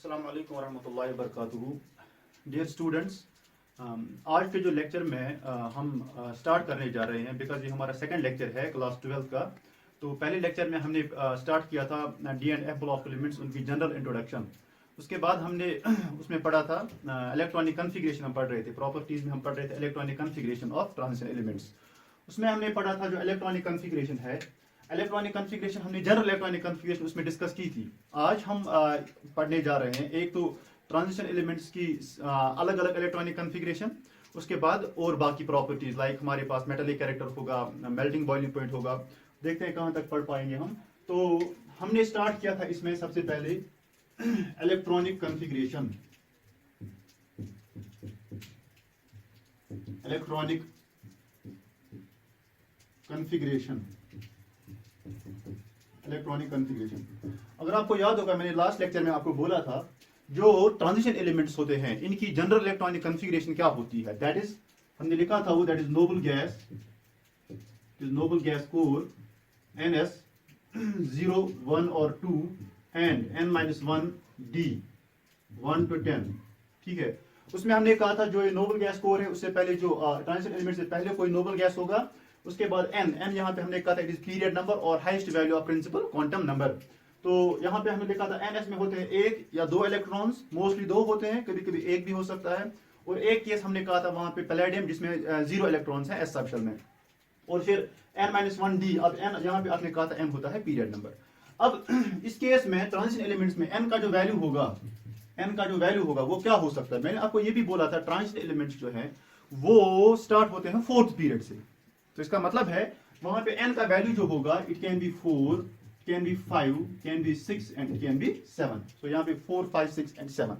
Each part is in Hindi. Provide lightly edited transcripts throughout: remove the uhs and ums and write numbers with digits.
अस्सलाम वालेकुम वरहमतुल्लाहि वबरकातुहू। डियर स्टूडेंट्स, आज के जो लेक्चर में हम स्टार्ट करने जा रहे हैं बिकॉज ये हमारा सेकंड लेक्चर है क्लास 12 का। तो पहले लेक्चर में हमने स्टार्ट किया था D and F block elements, उनकी जनरल इंट्रोडक्शन। उसके बाद हमने उसमें पढ़ा था इलेक्ट्रॉनिक कन्फिग्रेशन, हम पढ़ रहे थे प्रॉपर्टीज में, हम पढ़ रहे थे electronic configuration of transition elements. उसमें हमने पढ़ा था जो इलेक्ट्रॉनिक कन्फिग्रेशन है, इलेक्ट्रॉनिक कन्फिग्रेशन हमने जनरल इलेक्ट्रॉनिक कन्फिग्रेशन उसमें डिस्कस की थी। आज हम पढ़ने जा रहे हैं एक तो ट्रांजिशन एलिमेंट्स की अलग अलग इलेक्ट्रॉनिक कन्फिग्रेशन, उसके बाद और बाकी प्रॉपर्टीज लाइक हमारे पास मेटालिक कैरेक्टर होगा, मेल्टिंग बॉइलिंग पॉइंट होगा। देखते हैं कहाँ तक पढ़ पाएंगे हम। तो हमने स्टार्ट किया था इसमें सबसे पहले electronic configuration, electronic configuration, electronic configuration. अगर आपको याद होगा, मैंने लास्ट लेक्चर में आपको बोला था जो ट्रांजिशन एलिमेंट्स होते हैं इनकी जनरल इलेक्ट्रॉनिक कन्फिग्रेशन क्या होती है। दैट इज, हमने लिखा था वो, that is noble gas core NS 0, 1 और 2 एंड N-1 D 1 to 10। ठीक है, उसमें हमने कहा था जो ये नोबल गैस कोर है उससे पहले जो ट्रांजिशन एलिमेंट से पहले कोई नोबल गैस होगा, उसके बाद n यहाँ पे हमने कहा था इट इज पीरियड नंबर और highest value of principal quantum number. तो यहाँ पे हमने लिखा था ns में होते हैं एक या दो इलेक्ट्रॉन्स, मोस्टली दो होते हैं, कभी कभी एक भी हो सकता है। और एक केस हमने कहा था वहां पे पैलेडियम जिसमें 0 इलेक्ट्रॉन्स है s सबशेल में। और फिर N-1 D, अब n यहाँ पे आपने कहा था n होता है पीरियड नंबर। अब इस केस में ट्रांजिशन एलिमेंट्स में n का जो वैल्यू होगा वो क्या हो सकता है। मैंने आपको ये भी बोला था ट्रांजिशन एलिमेंट्स जो है वो स्टार्ट होते हैं 4th पीरियड से। तो इसका मतलब है वहां पे n का वैल्यू जो होगा it can be 4, can be 5, can be 6 and can be 7। तो यहाँ पे 4, 5, 6 एंड 7।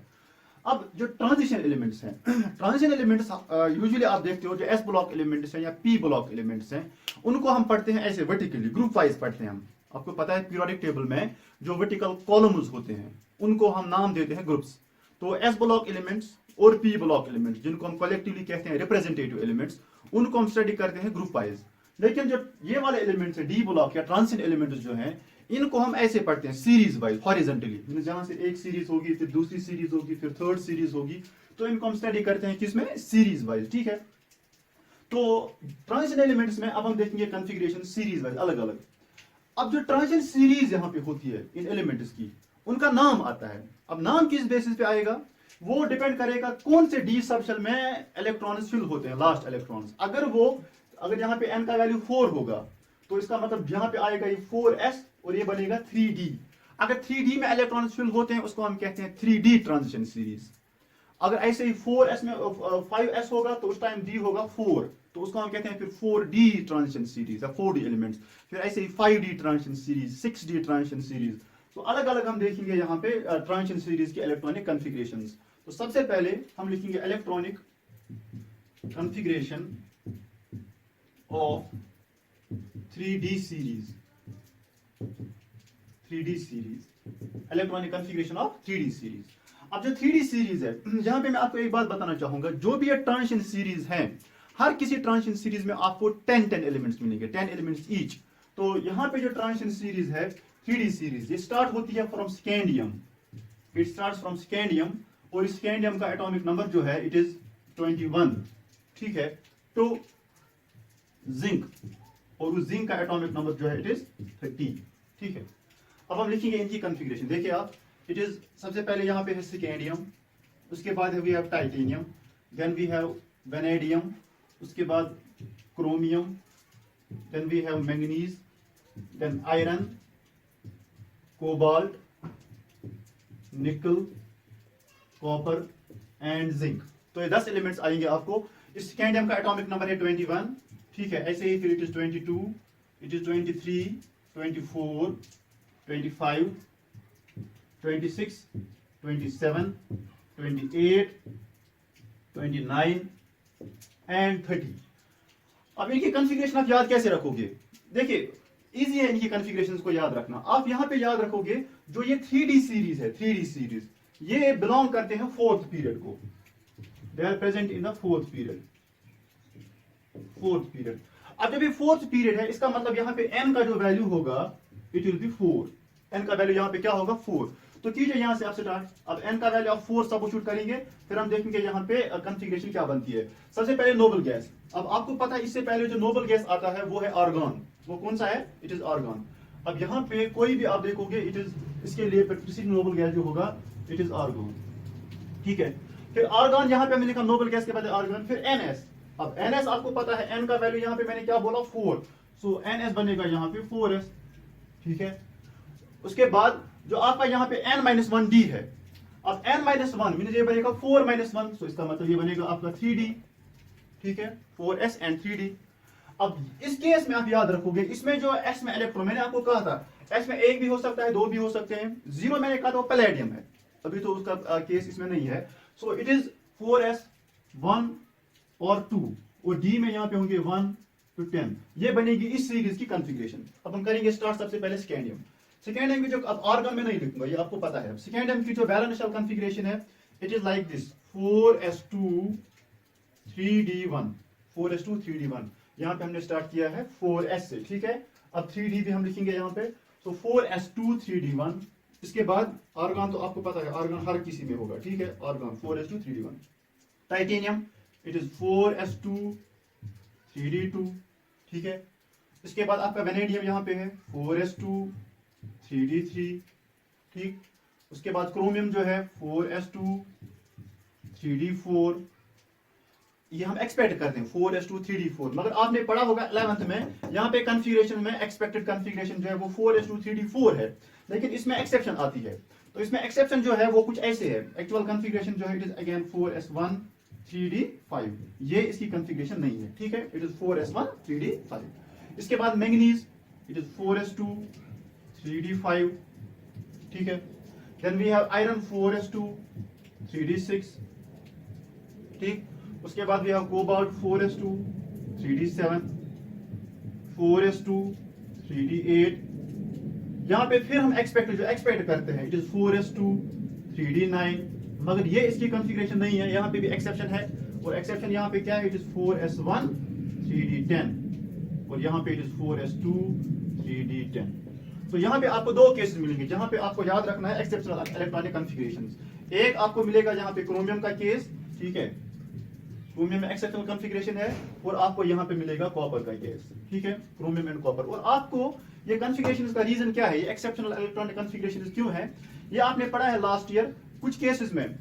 अब जो ट्रांजिशन एलिमेंट्स हैं, ट्रांजिशन एलिमेंट्स यूजुअली आप देखते हो जो s ब्लॉक एलिमेंट्स हैं या p ब्लॉक एलिमेंट्स हैं, उनको हम पढ़ते हैं ऐसे वर्टिकली, ग्रुप वाइज पढ़ते हैं हम। आपको पता है पीरियोडिक टेबल में जो वर्टिकल कॉलम्स होते हैं उनको हम नाम देते हैं ग्रुप्स। तो s ब्लॉक एलिमेंट्स और p ब्लॉक एलिमेंट्स, जिनको हम कलेक्टिवली कहते हैं रिप्रेजेंटेटिव एलिमेंट्स, उनको हम स्टडी करते हैं ग्रुप वाइज। लेकिन जो ये वाले एलिमेंट्स है डी ब्लॉक या ट्रांजिशन एलिमेंट्स जो हैं, इनको हम ऐसे पढ़ते हैं सीरीज वाइज, हॉरिजॉन्टली। जहां से एक सीरीज होगी, फिर दूसरी सीरीज होगी, फिर थर्ड सीरीज होगी, तो इनको हम स्टडी करते हैं किसमें, सीरीज वाइज। ठीक है, तो ट्रांजिशन एलिमेंट्स में अब हम देखेंगे कन्फिग्रेशन सीरीज वाइज अलग अलग। अब जो ट्रांजिशन सीरीज यहाँ पे होती है इन एलिमेंट्स की, उनका नाम आता है। अब नाम किस बेसिस पे आएगा वो डिपेंड करेगा कौन से डी सबशेल में इलेक्ट्रॉन्स फिल होते हैं, लास्ट इलेक्ट्रॉन्स। अगर यहाँ पे n का वैल्यू 4 होगा तो इसका मतलब यहाँ पे आएगा ये 4s और ये बनेगा 3d। अगर 3d में इलेक्ट्रॉन्स फिल होते हैं उसको हम कहते हैं 3d ट्रांजिशन सीरीज। अगर ऐसे ही 4s में 5s होगा तो उस टाइम d होगा 4, तो उसको हम कहते हैं फिर 4d ट्रांजिशन सीरीज या 4d एलिमेंट्स। फिर ऐसे ही 5d transition series, 6d transition series. तो अलग अलग हम देखेंगे यहाँ पे ट्रांजिशन सीरीज के इलेक्ट्रॉनिक कन्फिग्रेशंस। तो सबसे पहले हम लिखेंगे electronic configuration of 3D series, 3D series, electronic configuration of 3D series. अब जो 3D सीरीज है, यहां पे मैं आपको एक बात बताना चाहूंगा, जो भी ये ट्रांजिशन सीरीज है, हर किसी ट्रांजिशन सीरीज में आपको 10 एलिमेंट्स मिलेंगे, 10 एलिमेंट्स ईच। तो यहां पे जो ट्रांजिशन सीरीज है 3D सीरीज, ये स्टार्ट होती है from scandium, it starts from scandium, और स्कैंडियम का एटॉमिक नंबर जो है इट इज 21। ठीक है, तो जिंक, और उस जिंक का एटॉमिक नंबर जो है इट इज 30। ठीक है, अब हम लिखेंगे इनकी कन्फिग्रेशन। देखिए आप, इट इज सबसे पहले यहाँ पे है स्कैंडियम, उसके बाद we have titanium, then we have vanadium, उसके बाद chromium, then we have manganese, then iron, cobalt, nickel, copper and zinc. तो ये 10 एलिमेंट्स आएंगे आपको। स्कैंडियम का एटॉमिक नंबर है 21। ठीक है, ऐसे ही फिर it is 22, it is 23, 24, 25, 26, 27, 28, 29 and 30। अब इनकी कन्फिग्रेशन आप याद कैसे रखोगे? देखिए इजी है इनकी कन्फिग्रेशंस को याद रखना। आप यहां पे याद रखोगे जो ये 3D सीरीज है, 3D सीरीज ये बिलोंग करते हैं 4th पीरियड को, they are present in the 4th period, 4th period. अब जब ये 4th पीरियड है, इसका मतलब यहाँ पे n का जो वैल्यू होगा इट विल बी 4। n का वैल्यू यहाँ पे क्या होगा 4। तो कीजिए यहाँ से आप स्टार्ट। अब n का वैल्यू आप 4 सब्स्टिट्यूट करेंगे, फिर हम देखेंगे यहाँ पे कॉन्फ़िगरेशन क्या बनती है। सबसे पहले नोबल गैस। अब आपको पता है इससे पहले जो नोबल गैस आता है वो है आर्गन। वो कौन सा है? It is argon. अब यहाँ पे कोई भी आप देखोगे इट इज, इसके लिए प्रीसिडिंग नोबल गैस जो होगा इट इज आर्गन, ठीक है। फिर आर्गन यहाँ पे हमने लिखा नोबल गैस के बाद आर्गन, फिर NS। अब NS आपको पता है n का वैल्यू यहाँ पे मैंने क्या बोला 4, सो NS बनेगा यहाँ पे 4s, ठीक है। उसके बाद जो आपका यहाँ पे n-1d है, अब n-1 मीन ये बनेगा 4-1, सो इसका मतलब ये बनेगा आपका 3d, ठीक है, 4s एंड 3d। अब इस केस में आप याद रखोगे इसमें जो s में इलेक्ट्रॉन, मैंने आपको कहा था s में एक भी हो सकता है, दो भी हो सकते हैं, 0 मैंने कहा था वो पैलेडियम है, अभी तो उसका केस इसमें नहीं है। सो इट इज 4s 1 और 2, और d में यहाँ पे होंगे 1 to 10। ये बनेगी इस सीरीज की कॉन्फ़िगरेशन। अब हम करेंगे स्टार्ट सबसे पहले स्कैंडियम। स्कैंडियम की जो, अब आर्गन में नहीं लिखूंगा, ये आपको पता है। स्कैंडियम की जो वैलेंस शेल कॉन्फ़िगरेशन है it is like this 4s2 3d1, 4s2 3d1। यहाँ पे हमने स्टार्ट किया है 4s से, ठीक है। अब 3d भी हम लिखेंगे यहाँ पे, तो 4s2 3d1। इसके बाद आर्गन तो आपको पता है, आर्गन हर किसी में होगा, ठीक है। Argon 4s2 3d1। Titanium it is 4s2 3d2, ठीक है। इसके बाद आपका वेनेडियम यहाँ पे है 4s2 3d3, ठीक। उसके बाद क्रोमियम जो है 4s2 3d4। ये हम एक्सपेक्ट करते हैं 4s2 3d4, मगर आपने पढ़ा होगा 11th में, यहाँ पे कॉन्फ़िगरेशन में एक्सपेक्टेड कॉन्फ़िगरेशन जो है वो 4s2 3d4 है, लेकिन इसमें एक्सेप्शन आती है। तो इसमें एक्सेप्शन जो है वो कुछ ऐसे है, एक्चुअल कॉन्फ़िगरेशन जो है it is again 4s1 3d5, ये इसकी कॉन्फ़िगरेशन नहीं है, ठीक है। It is 4s1 3d5। इसके बाद manganese it is 4s2 3d5, ठीक है। Then we have iron 4s2 3d6, ठीक। उसके बाद we have cobalt 4s2 3d7, 4s2 3d8। यहां पे फिर हम एक्सपेक्ट करते हैं इट इज 4s2 3d9, मगर ये इसकी कॉन्फ़िगरेशन नहीं है, यहां पे भी एक्सेप्शन है, और एक्सेप्शन यहां पे क्या है, इट इज 4s1 3d10, और यहां पे इट इज 4s2 3d10। तो यहां पे आपको दो केसेस मिलेंगे जहां पे आपको याद रखना है एक्सेप्शनल इलेक्ट्रॉनिक कॉन्फ़िगरेशंस। एक आपको मिलेगा जहां पे क्रोमियम का केस, ठीक है, क्रोमियम में एक्सेप्शनल कॉन्फ़िगरेशन है, और आपको यहां पे मिलेगा कॉपर का केस, ठीक है, क्रोमियम एंड कॉपर। और आपको ये कॉन्फ़िगरेशन का रीजन क्या है, ये एक्सेप्शनल इलेक्ट्रॉनिक कॉन्फ़िगरेशन क्यों है, ये आपने पढ़ा है लास्ट ईयर कुछ केसेस में।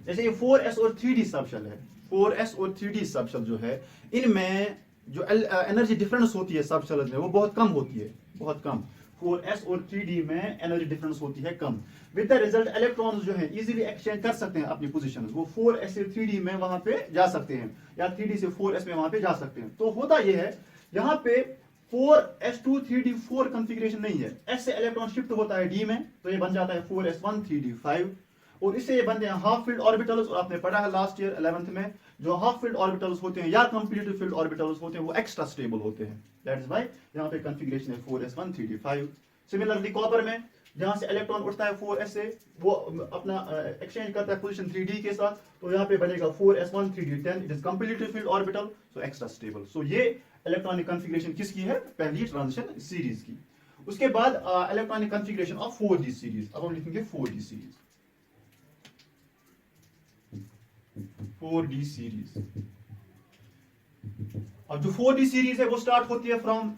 जैसे ये 4s और 3d सबशेल है, 4s और 3d सबशेल जो है, इनमें जो एनर्जी डिफरेंस होती है सबशेल में वो बहुत कम होती है, बहुत कम। 4s और 3d में एनर्जी डिफरेंस होती है कम, विद द रिजल्ट इलेक्ट्रॉन्स जो है इजीली एक्सचेंज कर सकते हैं अपनी पोजीशन, वो 4s से 3d में वहां पे जा सकते हैं, या 3d से 4s में वहां पे जा सकते हैं। तो होता यह है यहाँ पे 4s2 3d4 कॉन्फ़िगरेशन नहीं है, s से इलेक्ट्रॉन शिफ्ट होता है d में, तो ये बन जाता है 4s1 3d5, और इससे ये बनते हैं हाफ फील्ड ऑर्बिटल्स। और आपने पढ़ा है लास्ट ईयर 11th में, जो हाफ फील्ड ऑर्बिटल्स होते हैं या कंप्लीट फील्ड ऑर्बिटल्स होते हैं वो एक्स्ट्रा स्टेबल होते हैं, दैट इज व्हाई यहाँ पे कॉन्फ़िगरेशन है 4s1 3d5। सिमिलरली कॉपर में जहां से इलेक्ट्रॉन उठता है 4s से, वो अपना एक्सचेंज करता है पोजीशन 3d के साथ, तो यहाँ पे बनेगा 4s1 3d10, it is complete filled orbital, so extra stable. So ये इलेक्ट्रॉनिक कॉन्फ़िगरेशन किसकी है, पहली ट्रांजिशन सीरीज की। उसके बाद electronic configuration of 4d series. अब हम लिखेंगे 4d सीरीज, 4d सीरीज। अब जो 4d सीरीज है वो स्टार्ट होती है फ्रॉम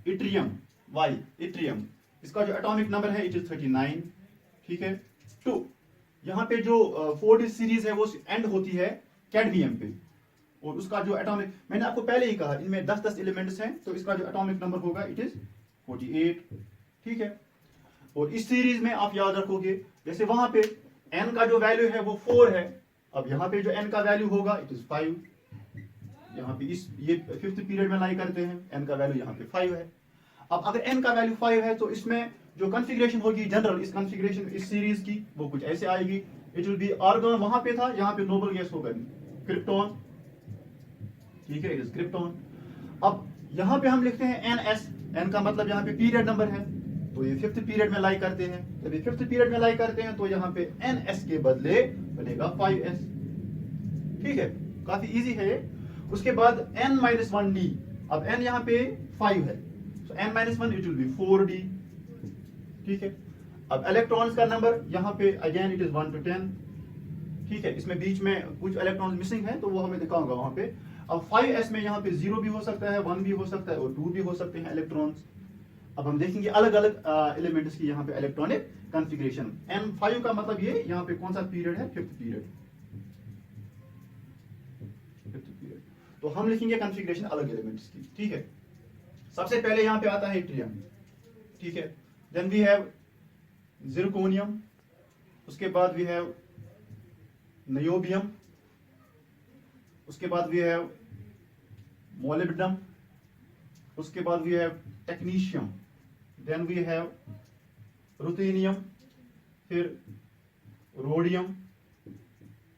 इट्रियम, वाई इट्रियम, इसका जो एटॉमिक नंबर है इट इज 39, ठीक है। टू यहाँ पे जो 4d सीरीज है वो एंड होती है कैडमियम पे, और उसका जो एटॉमिक, मैंने आपको पहले ही कहा इनमें 10-10 एलिमेंट्स हैं, तो इसका जो एटॉमिक नंबर होगा इट इज 48, ठीक है। और इस सीरीज में आप याद रखोगे जैसे वहां पे n का जो वैल्यू है वो 4 है, अब यहाँ पे जो n का वैल्यू होगा इट इज 5, यहाँ पे इस ये 5th पीरियड में लाई करते हैं, n का वैल्यू यहाँ पे 5 है। अब अगर n का वैल्यू 5 है तो इसमें जो कॉन्फ़िगरेशन होगी जनरल, इस कॉन्फ़िगरेशन इस सीरीज की वो कुछ ऐसे आएगी, इट विल बी आर्गन वहां पे था, यहाँ पे नोबल गैस होगा क्रिप्टॉन, ठीक है, इट इज क्रिप्टॉन। अब यहाँ पे हम लिखते हैं NS, n का मतलब यहाँ पे पीरियड नंबर है, तो ये 5th पीरियड में लाई करते हैं, जब ये 5th पीरियड में लाई करते हैं तो यहाँ पे NS के बदले बनेगा 5s, ठीक है, काफी इजी है ये। उसके बाद n-1d, अब n यहाँ पे 5 है, so n-1 it will B 4d, ठीक है। अब इलेक्ट्रॉन्स का नंबर यहाँ पे अगेन इट इज 1 to 10, ठीक है। इसमें बीच में कुछ इलेक्ट्रॉन्स मिसिंग है तो वो हमें दिखाऊंगा वहां पे। अब 5s में यहाँ पे 0 भी हो सकता है, 1 भी हो सकता है और 2 भी हो सकते हैं इलेक्ट्रॉन्स। अब हम देखेंगे अलग अलग एलिमेंट्स की यहाँ पे इलेक्ट्रॉनिक कॉन्फ़िगरेशन। n5 का मतलब ये यहाँ पे कौन सा पीरियड है, फिफ्थ पीरियड। तो हम लिखेंगे कॉन्फ़िगरेशन अलग एलिमेंट्स की, ठीक है। सबसे पहले यहाँ पे आता है ट्रियम, ठीक है। देन वी हैव जिरकोनियम, उसके बाद वी हैव नियोबियम, उसके बाद वी हैव मोलिब्डेनम, उसके बाद we have technetium, then we have ruthenium, फिर rhodium,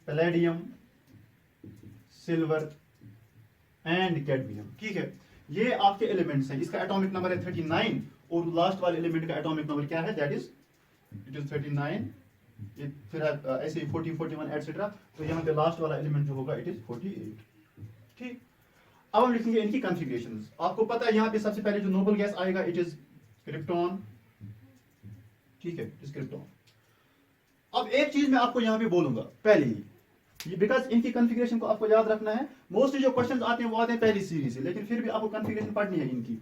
palladium, silver and cadmium, ठीक है। ये आपके एलिमेंट्स हैं। इसका एटॉमिक नंबर है 39 और लास्ट वाले एलिमेंट का एटॉमिक नंबर क्या है, दैट इज इट इज 39। फिर ऐसे 40, 41 एटसेट्रा। तो यहाँ पे लास्ट वाला एलिमेंट जो होगा इट इज 48, ठीक। अब हम लिखेंगे इनकी कॉन्फ़िगरेशंस। आपको पता है यहाँ पे सबसे पहले जो नोबल गैस आएगा इट इज क्रिप्टॉन, ठीक है, इज क्रिप्टॉन। अब एक चीज मैं आपको यहाँ पे बोलूंगा पहले ही, ये बिकॉज इनकी कॉन्फ़िगरेशन को आपको याद रखना है। मोस्टली जो क्वेश्चंस आते हैं वो आते हैं पहली सीरीज से, लेकिन फिर भी आपको कॉन्फ़िगरेशन पढ़नी है इनकी।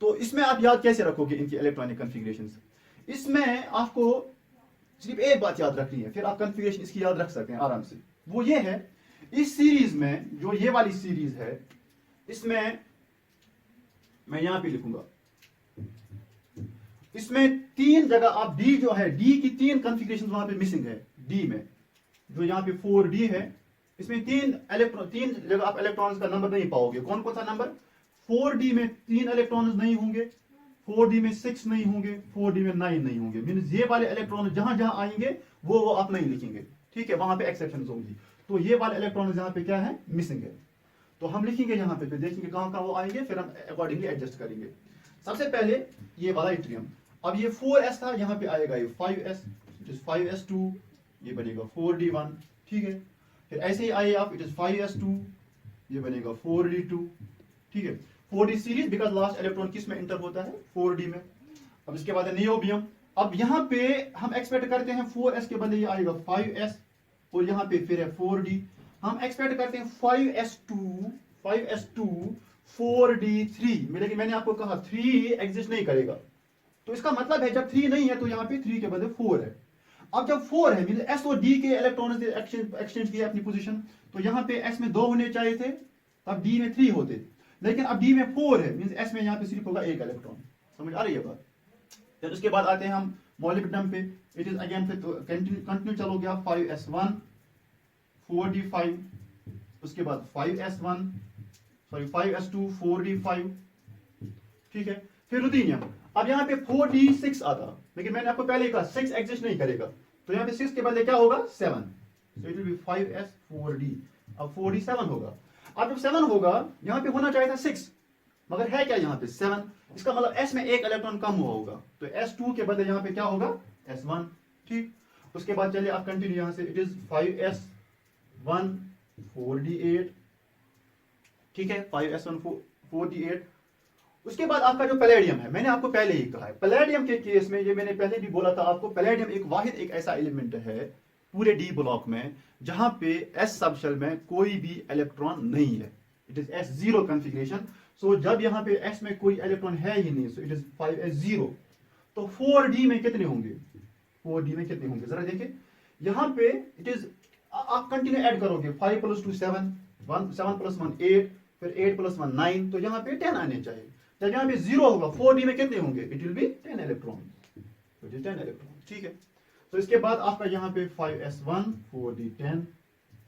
तो इसमें आप याद कैसे रखोगे इनकी इलेक्ट्रॉनिक कॉन्फ़िगरेशंस। इसमें आपको सिर्फ एक बात याद रखनी है, फिर आप कॉन्फ़िगरेशन इसकी याद रख सकते हैं आराम से। वो ये है, इस सीरीज में जो ये वाली सीरीज है इसमें मैं यहां पे लिखूंगा, इसमें 3 जगह आप डी जो है, डी की 3 कॉन्फ़िगरेशन वहां पे मिसिंग है। डी में जो यहाँ पे 4d है, इसमें 3 जगह आप इलेक्ट्रॉन्स का नंबर नहीं पाओगे। कौन कौन सा नंबर, 4d में 3 इलेक्ट्रॉन्स नहीं होंगे, 4d में 6 नहीं होंगे, 4d में 9 नहीं होंगे। मींस ये वाले इलेक्ट्रॉन जहां जहां आएंगे वो आप नहीं लिखेंगे, ठीक है, वहां पे एक्सेप्शंस होंगी। तो ये वाले इलेक्ट्रॉन यहाँ पे क्या है, मिसिंग है। तो हम लिखेंगे यहाँ पे, फिर देखेंगे कहां कहां वो आएंगे, फिर हम अकॉर्डिंगली एडजस्ट करेंगे। सबसे पहले ये वाला इट्रियम, अब ये 4s था, यहाँ पे आएगा ये 5s, इट इज 5s2, ये बनेगा 4d1, ठीक है। फिर ऐसे ही आइए आप, इट इज 5s2, ये बनेगा 4d2, ठीक है। 4d series because last electron किस में इंटर होता है, 4d में। अब इसके बाद है नियोबियम। अब यहाँ पे हम एक्सपेक्ट करते हैं 4s के बदले ये आएगा 5s और यहाँ पे फिर है 4d। हम एक्सपेक्ट करते हैं 5s2 4d3, लेकिन मैंने आपको कहा 3 एग्जिस्ट नहीं करेगा। तो इसका मतलब है जब 3 नहीं है तो यहाँ पे 3 के बदले 4 है। अब जब 4 है, मीन s और d के इलेक्ट्रॉन एक्सचेंज किए अपनी पोजीशन, तो यहाँ पे s में 2 होने चाहिए थे, तब d में 3 होते, लेकिन अब d में 4 है, मीन s में यहाँ पे सिर्फ होगा 1 इलेक्ट्रॉन। समझ आ रही है बात। फिर उसके बाद आते हैं हम मोलिब्डेनम पे, इट इज अगेन फिर कंटिन्यू चलोगे आप 5s1 4d5, उसके बाद 5s2 4d5, ठीक है। फिर रुथेनियम, अब यहाँ पे 4d6 आता, लेकिन मैंने आपको पहले ही कहा 6 एग्जिस्ट नहीं करेगा, तो यहाँ पे 6 के बदले क्या होगा 7, so it will be 5s4d। अब 4d7 होगा। अब जब 7 होगा, यहाँ पे होना चाहिए था 6, मगर है क्या यहाँ पे 7, इसका मतलब s में 1 इलेक्ट्रॉन कम हुआ होगा, तो s2 के बदले यहाँ पे क्या होगा s1, ठीक। उसके बाद चलिए आप कंटिन्यू यहाँ से, इट इज 5s1 4d8, ठीक है, 5s1 4d8। उसके बाद आपका जो पैलेडियम है, मैंने आपको पहले ही कहा है, पैलेडियम के केस में, ये मैंने पहले भी बोला था आपको, पैलेडियम एक ऐसा एलिमेंट है पूरे डी ब्लॉक में जहां पे s सबशेल में कोई भी इलेक्ट्रॉन नहीं है, इट इज s0 कॉन्फ़िगरेशन। सो जब यहाँ पे s में कोई इलेक्ट्रॉन है ही नहीं, सो इट इज 5s0। तो 4d में कितने होंगे, 4d में कितने होंगे जरा देखिए, यहाँ पे इट इज, आप कंटिन्यू ऐड करोगे, 5 + 2 7 7 + 1 8, फिर 8 + 1 9, तो यहाँ पे 10 आने चाहिए। जब यहाँ पे 0 होगा, 4d में कितने होंगे, इट विल बी 10 इलेक्ट्रॉन, तो 10 इलेक्ट्रॉन, ठीक है। तो इसके बाद आपका यहाँ पे 5s1 4d10,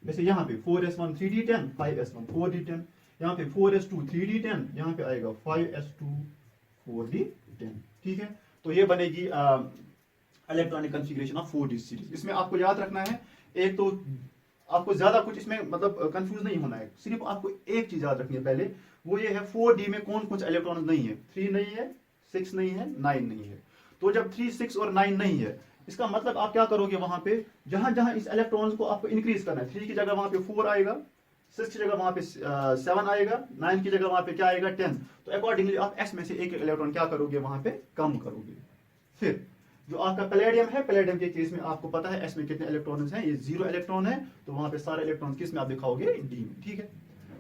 वैसे यहाँ पे 4s1 3d10, 5s1 4d10, यहाँ पे 4s2 3d10, यहाँ पे आएगा 5s2 4d10, ठीक है। तो ये बनेगी electronic configuration of 4d series. इसमें आपको याद रखना है, एक तो आपको ज्यादा कुछ इसमें मतलब कंफ्यूज नहीं होना है, सिर्फ आपको एक चीज याद रखनी है पहले, वो ये है 4d में कौन कौन सा इलेक्ट्रॉन नहीं है, 3 नहीं है, 6 नहीं है, 9 नहीं है। तो जब 3 6 और 9 नहीं है, इसका मतलब आप क्या करोगे, वहां पे जहां जहां इस इलेक्ट्रॉन्स को आपको इंक्रीज करना है, 3 की जगह वहां पे 4 आएगा, 6 की जगह वहां पे 7 आएगा, 9 की जगह वहां पे क्या आएगा 10। तो अकॉर्डिंगली आप s में से एक इलेक्ट्रॉन क्या करोगे, वहां पे कम करोगे। फिर जो आपका पैलेडियम है, पैलेडियम के केस में आपको पता है एस में कितने इलेक्ट्रॉन्स हैं, ये 0 इलेक्ट्रॉन है, तो वहां पे सारे इलेक्ट्रॉन किस में आप दिखाओगे, डी में, ठीक है।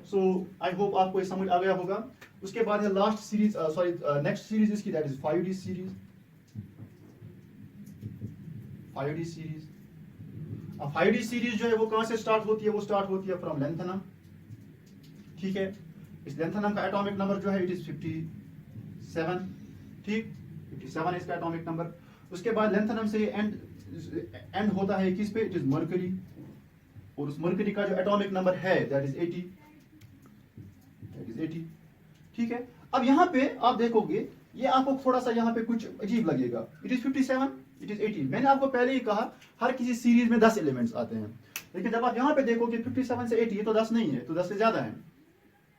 सो आई होप आपको ये समझ आ गया होगा। उसके बाद है last series, sorry next series इसकी, that is 5D series. 5D series, अब 5D सीरीज जो है वो कहां से स्टार्ट होती है, वो स्टार्ट होती है फ्रॉम लेंथनम, ठीक है। इस लेंथनम का एटॉमिक नंबर जो है इट इज 57, ठीक, 57 है इसका एटॉमिक नंबर। उसके बाद लेंथनम से एंड होता है किस पे, इट इज मरकरी, और उस मरकरी का जो एटॉमिक नंबर है दैट इज 80, ठीक है। अब यहाँ पे आप देखोगे, ये आपको थोड़ा सा यहाँ पे कुछ अजीब लगेगा, इट इज 57, इट इज 80। मैंने आपको पहले ही कहा हर किसी सीरीज में 10 एलिमेंट्स आते हैं, लेकिन जब आप यहाँ पे देखोगे 57 से 80 तो 10 नहीं है, तो 10 से ज्यादा है।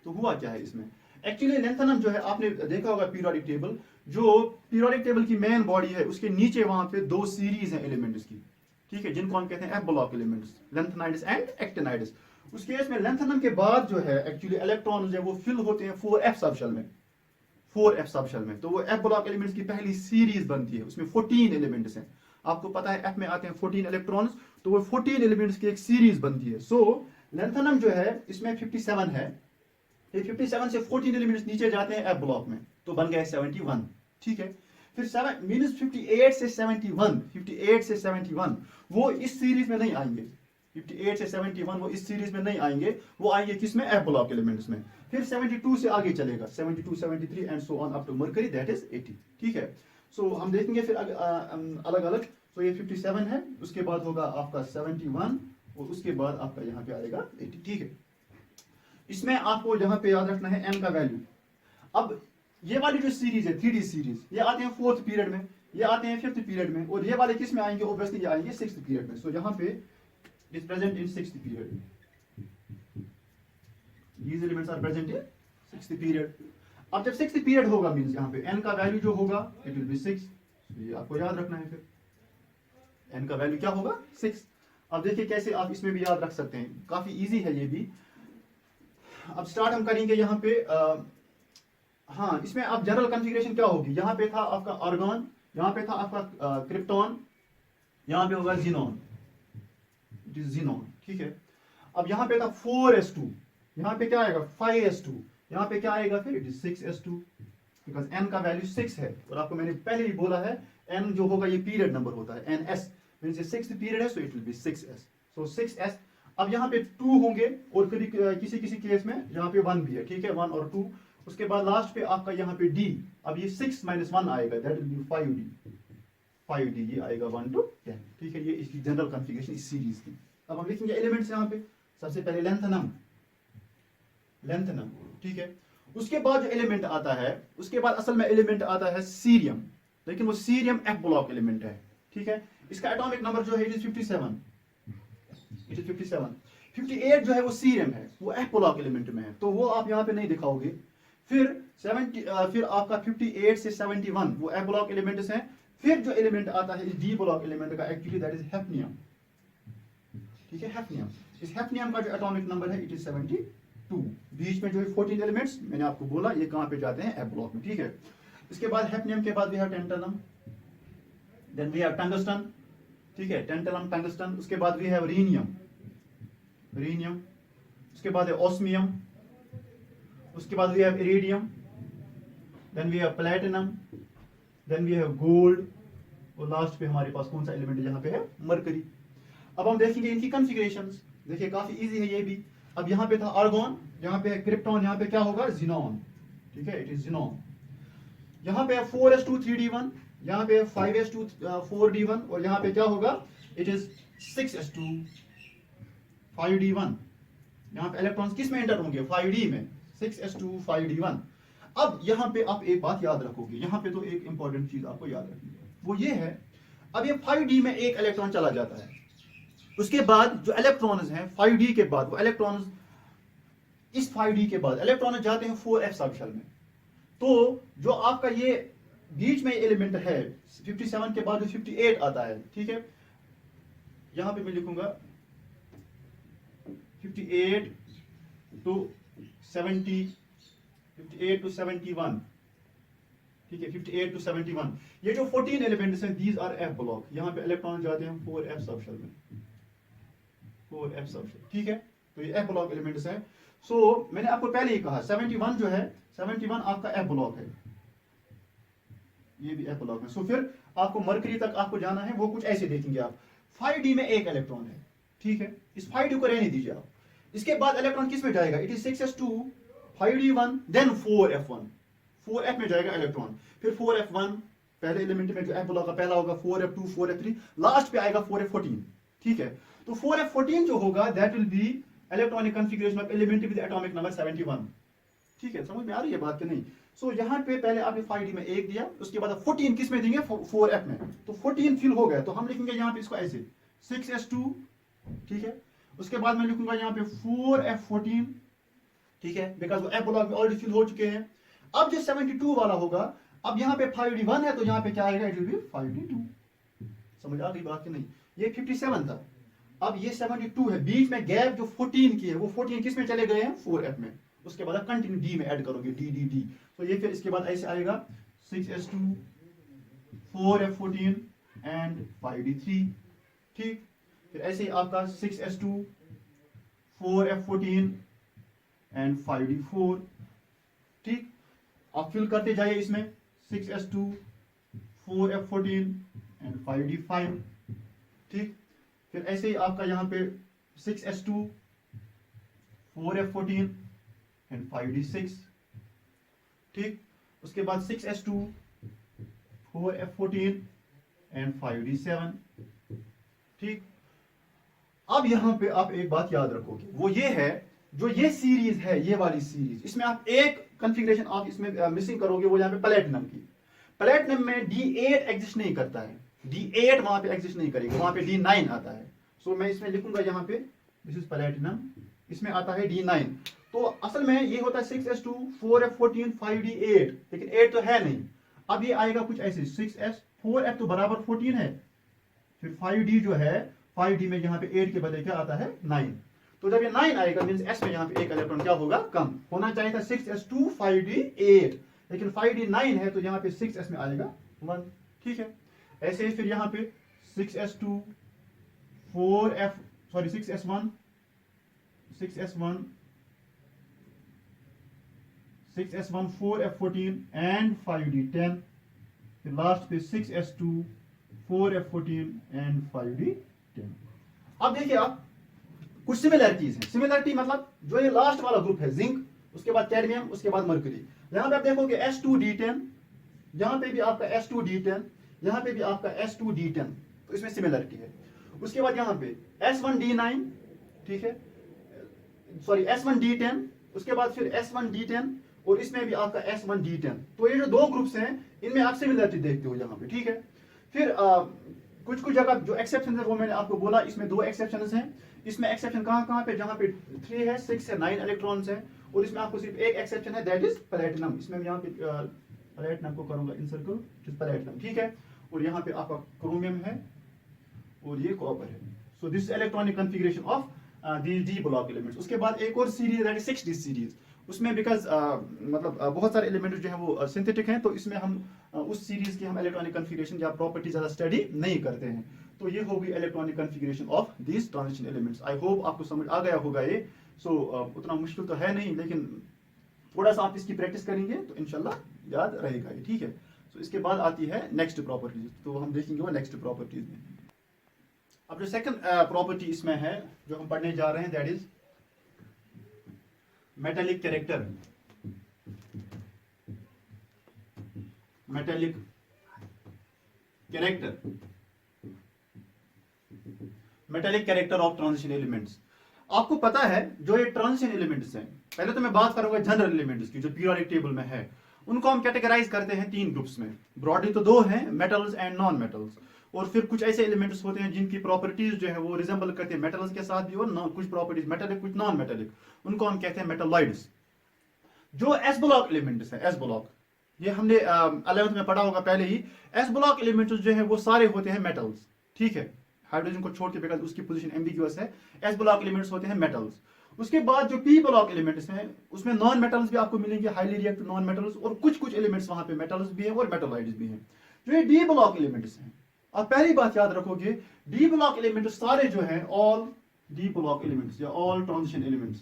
तो हुआ क्या है इसमें, एक्चुअली लेंथनम जो है आपने देखा होगा पीरियोडिक टेबल, जो पीरियोडिक टेबल की मेन बॉडी है उसके नीचे वहां पे 2 सीरीज है एलिमेंट्स की, ठीक है, जिनको हम कहते हैं F block elements, lanthanides and actinides. उस केस में लेंथनम के बाद जो है एक्चुअली इलेक्ट्रॉन जो है वो फिल होते हैं 4f सबशेल में, 4f सबशेल में। तो वो एफ ब्लॉक एलिमेंट्स की पहली सीरीज बनती है, उसमें 14 एलिमेंट्स हैं। आपको पता है एफ में आते हैं 14 इलेक्ट्रॉन्स, तो वो 14 एलिमेंट्स की एक सीरीज बनती है। सो लेंथनम जो है इसमें 57 है, ये 57 से 14 एलिमेंट्स नीचे जाते हैं एफ ब्लॉक में, तो बन गए 71, ठीक है। फिर 7 मींस 58 से 71 वो इस सीरीज में नहीं आएंगे, 58 से 71 वो इस सीरीज में नहीं आएंगे, वो आएंगे किसमें, एफ ब्लॉक एलिमेंट्स में। फिर 72 से आगे चलेगा, 72, 73 and so on up to mercury, that is 80, ठीक है। सो हम देखेंगे फिर अलग अलग। तो ये 57 है, उसके बाद होगा आपका 71, और उसके बाद आपका यहाँ पे आएगा 80, ठीक है। इसमें आपको यहाँ पे याद रखना है एन का वैल्यू। अब ये वाली जो सीरीज है 3D सीरीज, ये आते हैं 4th पीरियड में, ये आते हैं 5th पीरियड में, और ये वाले किस में आएंगे, ऑब्वियसली ये आएंगे 6th पीरियड में। सो यहाँ पे it is present in 6th period, these elements are present in 6th period. अब जब 6th पीरियड होगा मींस यहाँ पे n का वैल्यू जो होगा इट विल बी 6, ये आपको याद रखना है। फिर n का वैल्यू क्या होगा, 6। अब देखिए कैसे आप इसमें भी याद रख सकते हैं, काफी इजी है ये भी। अब स्टार्ट हम करेंगे यहाँ पे, हाँ, इसमें अब जनरल कॉन्फ़िगरेशन क्या होगी, यहाँ पे था आपका आर्गॉन, यहाँ पे था आपका क्रिप्टॉन, यहाँ पे होगा जीनॉन, इट इज जीनॉन, ठीक है। अब यहाँ पे था 4s2, यहाँ पे क्या आएगा 5s2, यहाँ पे क्या आएगा फिर, it is 6s2, because n का वैल्यू 6 है। और आपको मैंने पहले ही बोला है n जो होगा ये पीरियड नंबर होता है, ns मींस ये 6th पीरियड है, so it will B 6s, so 6s। अब यहाँ पे 2 होंगे, और फिर किसी किसी केस में यहाँ पे 1 भी है, ठीक है, 1 और 2। उसके बाद लास्ट पे आपका यहाँ पे d, अब ये 6 - 1 आएगा, दैट विल बी 5d, ये आएगा 1 to 10, ठीक है। ये इसकी जनरल कॉन्फ़िगरेशन इस सीरीज की। अब हम लिखेंगे एलिमेंट्स यहाँ पे, सबसे पहले लेंथनम, ठीक है। उसके बाद जो एलिमेंट आता है, उसके बाद असल में एलिमेंट आता है सीरियम, लेकिन वो सीरियम एफ ब्लॉक एलिमेंट है, ठीक है। इसका एटॉमिक नंबर जो है इट इज 57, इट इज 57। 58 जो है वो सीरियम है, वो एफ ब्लॉक एलिमेंट में है, तो वो आप यहाँ पे नहीं दिखाओगे। फिर 70, फिर आपका 58 से 71 वो एफ ब्लॉक एलिमेंट्स हैं। फिर जो एलिमेंट आता है इस डी ब्लॉक एलिमेंट का, एक्चुअली दैट इज हैफनियम, ठीक है, हैफनियम। इस हैफनियम का जो एटॉमिक नंबर है इट इज 72। बीच में जो 14 एलिमेंट्स मैंने आपको बोला ये कहां पे जाते हैं, एफ ब्लॉक में, ठीक है। इसके बाद हैफनियम के बाद we have tantalum, then we have tungsten, ठीक है, टेंटनम टंगस्टन। उसके बाद वी हैव रीनियम, उसके बाद है ऑस्मियम, उसके बाद we have iridium, then we have platinum, then we have gold, और लास्ट पे हमारे पास कौन सा एलिमेंट यहाँ पे है, मरकरी। अब हम देखेंगे इनकी कॉन्फ़िगरेशंस, देखिए काफी इजी है ये भी। अब यहाँ पे था आर्गॉन, यहाँ पे है क्रिप्टॉन, यहाँ पे क्या होगा, जीनॉन, ठीक है, इट इज जीनॉन। यहाँ पे है 4s2 3d1, यहाँ पे 5s2 4d1, और यहाँ पे क्या होगा, इट इज 6s2 5d1। यहाँ पे इलेक्ट्रॉन्स किस में एंटर होंगे, 5d में, 6s2 5d1। अब यहाँ पे आप एक बात याद रखोगे, यहाँ पे तो एक इंपॉर्टेंट चीज आपको याद रखनी है, वो ये है, अब ये 5d में एक इलेक्ट्रॉन चला जाता है, उसके बाद जो इलेक्ट्रॉन्स हैं 5d के बाद, वो इलेक्ट्रॉन्स इस 5d के बाद इलेक्ट्रॉन जाते हैं 4f सबशेल में। तो जो आपका ये बीच में एलिमेंट है 57 के बाद जो 58 आता है, ठीक है, यहां पे मैं लिखूंगा 58 to 70, 58 to 71, ठीक है, 58 to 71। ये जो 14 एलिमेंट्स हैं दीज आर एफ ब्लॉक। यहाँ पे इलेक्ट्रॉन जाते हैं 4f सबशेल में, 4f सबशेल, ठीक है। तो ये एफ ब्लॉक एलिमेंट्स हैं। सो मैंने आपको पहले ही कहा 71 जो है 71 आपका एफ ब्लॉक है, ये भी एफ ब्लॉक है। सो फिर आपको मरकरी तक आपको जाना है, वो कुछ ऐसे देखेंगे आप। 5d में एक इलेक्ट्रॉन है, ठीक है, इस 5d को रहने दीजिए आप। इसके बाद इलेक्ट्रॉन किस में जाएगा, it is 6s2 5d1 then 4f1, 4f में जाएगा इलेक्ट्रॉन, फिर 4f1 पहले एलिमेंट में जो एफ ब्लॉक का पहला होगा, 4f2 4f3, लास्ट पे आएगा 4f14, ठीक है। तो 4f14 जो होगा that will be electronic configuration of element with atomic number 71, ठीक है। समझ में आ रही है बात कि नहीं। सो यहाँ पे पहले आपने 5d में एक दिया, उसके बाद 14 किस में देंगे, 4f में। तो 14 फिल हो गया, तो हम लिखेंगे यहाँ पे इसको ऐसे 6s2, ठीक है। उसके बाद मैं लिखूंगा यहाँ पे 4f14, ठीक है, बिकॉज वो एफ ब्लॉक में ऑलरेडी फिल हो चुके हैं। अब जो 72 वाला होगा, अब यहाँ पे 5d1 है, तो यहाँ पे क्या आएगा, इट विल बी 5d2। समझ आ गई बात कि नहीं। ये 57 था, अब ये 72 है, बीच में गैप जो 14 की है, वो 14 किस में चले गए हैं, 4f में। उसके बाद कंटिन्यू डी में ऐड करोगे, डी डी डी। तो ये फिर इसके बाद ऐसे आएगा 6s2 4f14 एंड 5d3, ठीक। फिर ऐसे ही आपका 6s2 4f14 एंड 5d4, ठीक। आप फिल करते जाइए इसमें 6s2 4f14 एंड 5d5, ठीक। फिर ऐसे ही आपका यहाँ पे 6s2 4f14 एंड 5d6, ठीक। उसके बाद 6s2 4f14 एंड 5d7, ठीक। अब यहां पे आप एक बात याद रखोगे, वो ये है, जो ये सीरीज है, ये वाली सीरीज, इसमें आप एक कॉन्फ़िगरेशन आप इसमें मिसिंग करोगे, वो यहाँ पे प्लेटिनम की। प्लेटिनम में D8 एग्जिस्ट नहीं करता है, D8 वहां पे एग्जिस्ट नहीं करेगा, वहां पे D9 आता है। सो मैं इसमें लिखूंगा यहाँ पे दिस इज प्लेटिनम, इसमें आता है D9। तो असल में ये होता है 6s2 4f14 5d8, लेकिन 8 तो है नहीं। अब ये आएगा कुछ ऐसे 6s 4f तो बराबर 14 है, फिर 5d जो है 5d में यहाँ पे 8 के बदले क्या आता है 9। तो जब ये 9 आएगा मींस s में यहाँ पे एक इलेक्ट्रॉन क्या होगा, कम होना चाहिए था। 6s2 5d8, लेकिन 5d9 है, तो यहाँ पे 6s में आएगा 1, ठीक है। ऐसे ही फिर यहाँ पे 6s2 6s1 4f14 and 5d10, फिर लास्ट पे 6s2 4f14 एंड 5d10। अब देखिए आप कुछ सिमिलरिटीज हैं। सिमिलरिटी मतलब जो ये लास्ट वाला ग्रुप है जिंक, उसके बाद कैडमियम, उसके बाद मर्क्यूरी। यहां पे आप देखोगे s2d10, यहां पे भी आपका s2d10, यहां पे भी आपका s2d10, तो इसमें सिमिलरिटी है। उसके बाद यहां पे s1d9, ठीक है, सॉरी s1d10, उसके बाद फिर s1d10, और इसमें भी आपका s1d10। तो ये जो दो ग्रुप्स हैं, इनमें आप सिमिलरिटी देखते हो यहाँ पे, ठीक है। फिर कुछ कुछ जगह जो एक्सेप्शन है वो मैंने आपको बोला, इसमें दो एक्सेप्शन हैं। इसमें एक्सेप्शन कहाँ पे, जहाँ पे 3 है 6 है 9 इलेक्ट्रॉन्स हैं, और इसमें आपको सिर्फ एक एक्सेप्शन है, दैट इज प्लेटिनम। इसमें यहाँ पे प्लेटिनम को करूंगा इनसर्कल, प्लेटिनम, ठीक है। और यहाँ पे आपका क्रोमियम है और ये कॉपर है। So this electronic configuration of the D block elements. उसके बाद एक और series that is 6d series. उसमें बिकॉज मतलब बहुत सारे एलिमेंट जो है वो सिंथेटिक हैं, तो इसमें हम उस सीरीज की हम इलेक्ट्रॉनिक कॉन्फ़िगरेशन या प्रॉपर्टी ज्यादा स्टडी नहीं करते हैं। तो ये होगी electronic configuration of this transition elements. I hope आपको समझ आ गया होगा ये। सो उतना मुश्किल तो है नहीं, लेकिन थोड़ा सा आप इसकी प्रैक्टिस करेंगे तो इंशाल्लाह याद रहेगा ये, ठीक है। सो इसके बाद आती है नेक्स्ट प्रॉपर्टीज, तो हम देखेंगे वो नेक्स्ट प्रॉपर्टीज में। अब जो सेकंड प्रॉपर्टी इसमें है जो हम पढ़ने जा रहे हैं, that is metallic character. Metallic character, metallic character of transition elements. आपको पता है जो ये ट्रांजिशन एलिमेंट्स हैं, पहले तो मैं बात करूंगा जनरल एलिमेंट्स की जो पीरियोडिक टेबल में है। उनको हम कैटेगराइज करते हैं 3 ग्रुप्स में। ब्रॉडली तो 2 हैं, मेटल्स एंड नॉन मेटल्स। और फिर कुछ ऐसे एलिमेंट्स होते हैं जिनकी प्रॉपर्टीज जो है वो रिजेंबल करते हैं मेटल्स के साथ भी, और कुछ प्रॉपर्टीज मेटेलिक कुछ नॉन मेटेलिक, उनको हम कहते हैं मेटलॉइड्स। जो एस ब्लॉक एलिमेंट्स है, एस ब्लॉक, ये हमने 11th में पढ़ा होगा पहले ही। एस ब्लॉक एलिमेंट्स जो है वो सारे होते हैं मेटल्स, ठीक है, हाइड्रोजन को छोड़ के, बिकॉज उसकी पोजीशन एम्बिग्यूअस है। एस ब्लॉक एलिमेंट्स होते हैं मेटल्स। उसके बाद जो पी ब्लॉक एलिमेंट्स हैं उसमें नॉन मेटल्स भी आपको मिलेंगे, हाईली रिएक्टिव नॉन मेटल्स, और कुछ कुछ एलिमेंट्स वहां पे मेटल्स भी हैं और मेटलॉइड्स भी हैं। जो ये डी ब्लॉक एलिमेंट्स हैं, आप पहली बात याद रखोगे, डी ब्लॉक एलिमेंट्स सारे जो हैं, ऑल डी ब्लॉक एलिमेंट्स या all transition elements,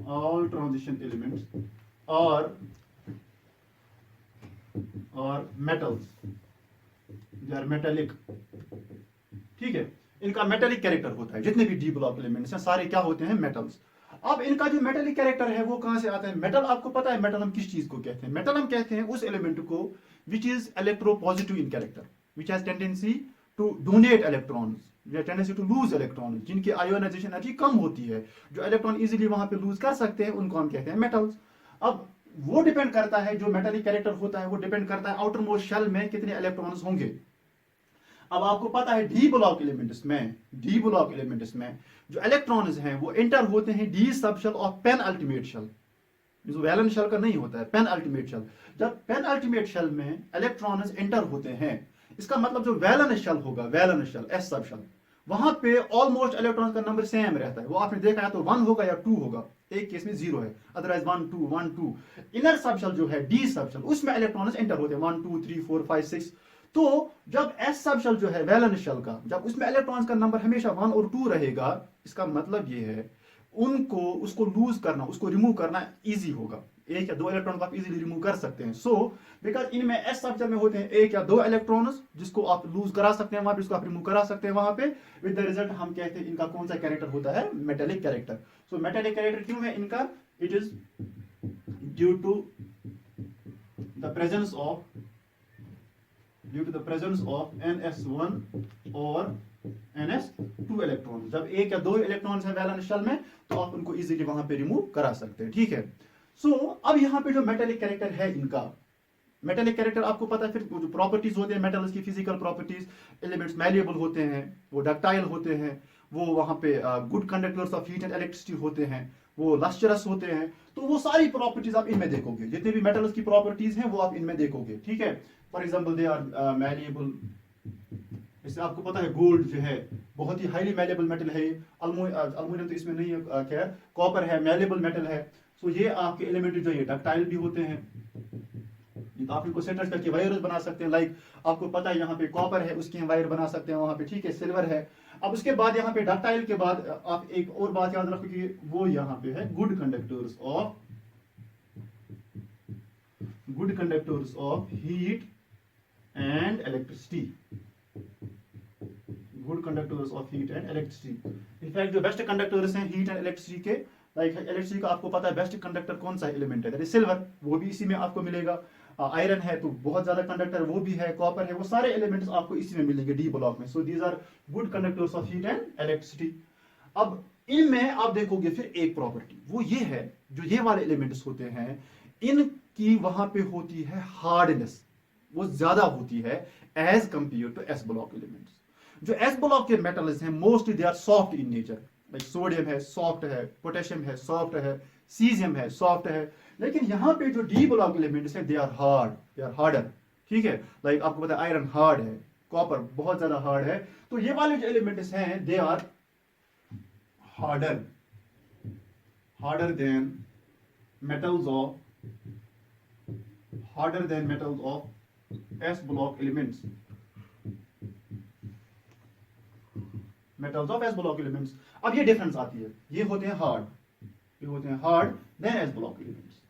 all transition elements और मेटल्स, दे आर मेटेलिक। ठीक है, इनका मेटेलिक कैरेक्टर होता है। जितने भी डी ब्लॉक एलिमेंट्स हैं सारे क्या होते हैं, मेटल्स। अब इनका जो मेटेलिक कैरेक्टर है वो कहां से आता है? मेटल, आपको पता है मेटल हम किस चीज को कहते हैं? मेटल हम कहते हैं उस एलिमेंट को which is electropositive in character, which has tendency to donate electrons, tendency to lose electrons, जिनकी आयोनाइजेशन एनर्जी कम होती है, जो इलेक्ट्रॉन इजीली वहां पे लूज कर सकते हैं, उनको हम कहते हैं मेटल्स। अब वो डिपेंड करता है, जो मेटेलिक कैरेक्टर होता है वो डिपेंड करता है आउटर मोस्ट शेल में कितने इलेक्ट्रॉन्स होंगे। अब आपको पता है डी ब्लॉक एलिमेंट्स में, डी ब्लॉक एलिमेंट्स में जो इलेक्ट्रॉन्स हैं वो एंटर होते हैं डी सब शेल और पेन अल्टीमेट शेल, जो वैलेंस शेल का नहीं होता है, पेन अल्टीमेट शेल। जब पेन अल्टीमेट शेल में इलेक्ट्रॉन्स एंटर होते हैं, इसका मतलब जो वैलेंस शेल होगा, valence shell s sub shell, वहां पे ऑलमोस्ट इलेक्ट्रॉन का नंबर सेम रहता है। वो आपने देखा है तो 1 होगा या 2 होगा, एक केस में 0 है, अदरवाइज 1 2 1 2। इनर सब शेल जो है डी सब शेल, उसमें इलेक्ट्रॉन्स एंटर होते हैं 1 2 3 4 5 6। तो जब एस सब शेल जो है वैलेंस शेल का, जब उसमें इलेक्ट्रॉन्स का नंबर हमेशा 1 और 2 रहेगा, इसका मतलब ये है उनको, उसको लूज करना, उसको रिमूव करना इजी होगा। एक या दो इलेक्ट्रॉन आप इजीली रिमूव कर सकते हैं। सो बिकॉज इनमें एस सब शेल में होते हैं एक या दो इलेक्ट्रॉन्स जिसको आप लूज करा सकते हैं वहां पे, जिसको आप रिमूव करा सकते हैं वहां पे। विद द रिजल्ट हम कहते हैं इनका कौन सा कैरेक्टर होता है, metallic character. So metallic character क्यों है इनका? It is due to the presence of NS1 और NS2 इलेक्ट्रॉन। जब एक या दो इलेक्ट्रॉन्स है वैलेंस शेल में तो आप उनको इजीली वहां पे रिमूव करा सकते हैं। ठीक है, सो अब यहाँ पे जो मेटेलिक कैरेक्टर है इनका, मेटेलिक कैरेक्टर आपको पता है, फिर जो प्रॉपर्टीज होते हैं मेटल्स की, फिजिकल प्रॉपर्टीज, एलिमेंट्स मैलिएबल होते हैं, वो डक्टाइल होते हैं, वो वहां पे good conductors of heat and electricity होते हैं, वो लस्टरस होते हैं। तो वो सारी प्रॉपर्टीज आप इनमें देखोगे, जितने भी मेटल्स की प्रॉपर्टीज हैं वो आप इनमें देखोगे। ठीक है, for example they are malleable. इससे आपको पता है गोल्ड जो है बहुत ही हाईली मैलिएबल मेटल है। अल्मुनियम तो इसमें नहीं है, क्या है, कॉपर है, मैलिएबल मेटल है। सो ये आपके एलिमेंट जो है डक्टाइल भी होते हैं, आप इनको सेटल करके वायर्स बना सकते हैं। लाइक आपको पता है यहाँ पे कॉपर है, उसकी हम वायर बना सकते हैं वहां पे। ठीक है, सिल्वर है। अब उसके बाद यहाँ पे डक्टाइल के बाद आप एक और बात याद रखो कि वो यहाँ पे है good conductors of heat and electricity, good conductors of heat and electricity. In fact जो बेस्ट कंडक्टर्स हैं हीट एंड इलेक्ट्रिसिटी के, लाइक इलेक्ट्रिसिटी का आपको पता है बेस्ट कंडक्टर कौन सा एलिमेंट है, दैट इज सिल्वर, वो भी इसी में आपको मिलेगा। आयरन है तो बहुत ज्यादा कंडक्टर वो भी है, कॉपर है, वो सारे एलिमेंट्स आपको इसी में मिलेंगे डी ब्लॉक में। So these are good conductors of heat and electricity. अब इनमें आप देखोगे फिर एक प्रॉपर्टी, वो ये है, जो ये वाले एलिमेंट्स होते हैं इनकी वहां पे होती है हार्डनेस, वो ज्यादा होती है as compared to s block elements. जो एस ब्लॉक के मेटल्स हैं mostly they are soft in nature, like sodium है सॉफ्ट है, पोटेशियम है सॉफ्ट है, सीजियम है सॉफ्ट है। लेकिन यहाँ पे जो डी ब्लॉक एलिमेंट्स हैं they are hard, they are harder. ठीक है, लाइक आपको पता है आयरन हार्ड है, कॉपर बहुत ज्यादा हार्ड है। तो ये वाले जो एलिमेंट्स हैं they are harder than metals of s block elements, metals of s block elements. अब ये डिफरेंस आती है, ये होते हैं hard than s block elements.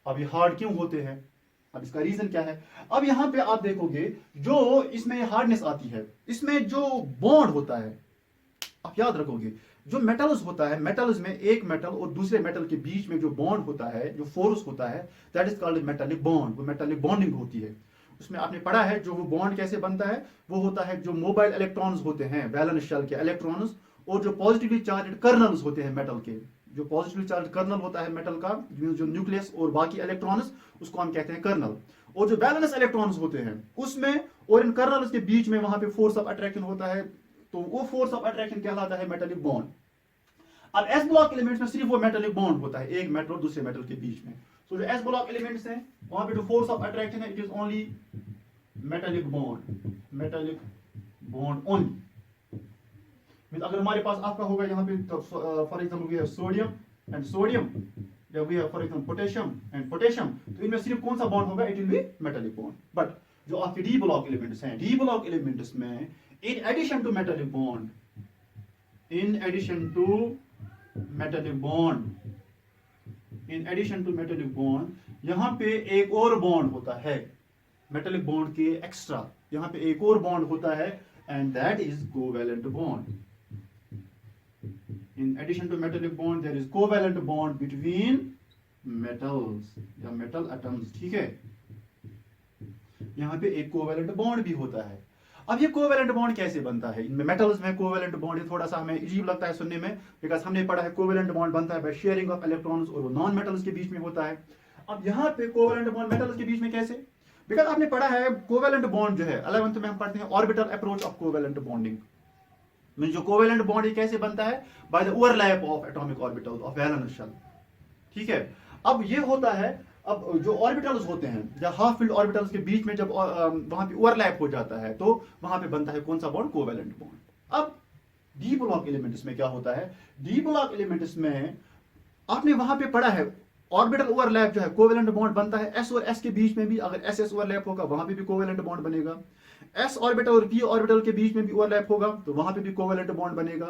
अब ये हार्ड क्यों होते हैं, अब इसका रीजन क्या है? अब यहां पे आप देखोगे जो इसमें हार्डनेस आती है, इसमें जो बॉन्ड होता है, आप याद रखोगे जो मेटल्स होता है, मेटल्स में एक मेटल और दूसरे मेटल के बीच में जो बॉन्ड होता है, जो फोर्स होता है, that is called metallic bond. वो मेटालिक बॉन्डिंग होती है। उसमें आपने पढ़ा है जो वो बॉन्ड कैसे बनता है, वो होता है जो मोबाइल इलेक्ट्रॉन्स होते हैं वैलेंस शेल के इलेक्ट्रॉन्स, और जो पॉजिटिवली चार्ज्ड कर्नल्स होते हैं मेटल के, जो पॉजिटिवली चार्ज कर्नल होता है मेटल का, जो न्यूक्लियस और बाकी इलेक्ट्रॉन्स, उसको हम कहते हैं कर्नल। और जो वैलेंस इलेक्ट्रॉन्स होते हैं उसमें और इन कर्नल्स के बीच में वहां पे फोर्स ऑफ अट्रैक्शन होता है, तो वो फोर्स ऑफ अट्रैक्शन कहलाता है मेटालिक बॉन्ड। अब एस ब्लॉक एलिमेंट्स में सिर्फ वो मेटालिक बॉन्ड होता है एक मेटल और दूसरे मेटल के बीच में। सो जो एस ब्लॉक एलिमेंट्स हैं वहां पे जो फोर्स ऑफ अट्रैक्शन है it is only metallic bond only. अगर हमारे पास आपका होगा यहाँ पे तो for example we have sodium and sodium, या we have for example potassium and potassium, तो इनमें सिर्फ कौन सा बॉन्ड होगा, it will be metallic bond. But जो आपके डी ब्लॉक एलिमेंट्स हैं, डी ब्लॉक एलिमेंट्स में in addition to metallic bond, in addition to metallic bond, in addition to metallic bond, यहां पे एक और बॉन्ड होता है मेटालिक बॉन्ड के एक्स्ट्रा, यहां पे एक और बॉन्ड होता है and that is covalent bond. In addition to metallic bond, there is covalent bond between metals या metal atoms, ठीक है। यहाँ पे एक कोवैलेंट बॉन्ड भी होता है। अब ये कोवैलेंट बॉन्ड कैसे बनता है, इनमें मेटल्स में कोवैलेंट बॉन्ड, ये थोड़ा सा हमें अजीब लगता है सुनने में, बिकॉज हमने पढ़ा है कोवैलेंट बॉन्ड बनता है बाय शेयरिंग ऑफ इलेक्ट्रॉन्स, और वो नॉन मेटल्स के बीच में होता है। अब यहाँ पे कोवैलेंट बॉन्ड मेटल्स के बीच में कैसे, बिकॉज आपने पढ़ा है कोवैलेंट बॉन्ड जो है 11th में हम पढ़ते हैं orbital approach of covalent bonding में, जो कोवैलेंट बॉन्ड कैसे बनता है, by the overlap of atomic orbitals of valence shell, ठीक है। अब ये होता है, अब जो ऑर्बिटल्स होते हैं या हाफ फील्ड ऑर्बिटल्स के बीच में जब वहां पे ओवरलैप हो जाता है तो वहां पे बनता है कौन सा बॉन्ड, कोवैलेंट बॉन्ड। अब डी ब्लॉक एलिमेंट्स में क्या होता है, डी ब्लॉक एलिमेंट्स में आपने वहां पे पढ़ा है ऑर्बिटल ओवरलैप जो है कोवैलेंट बॉन्ड बनता है एस और एस के बीच में भी, अगर एस एस ओवरलैप होगा वहां पे भी कोवैलेंट बॉन्ड बनेगा, एस ऑर्बिटल और पी ऑर्बिटल के बीच में भी ओवरलैप होगा तो वहां पे भी कोवैलेंट बॉन्ड बनेगा,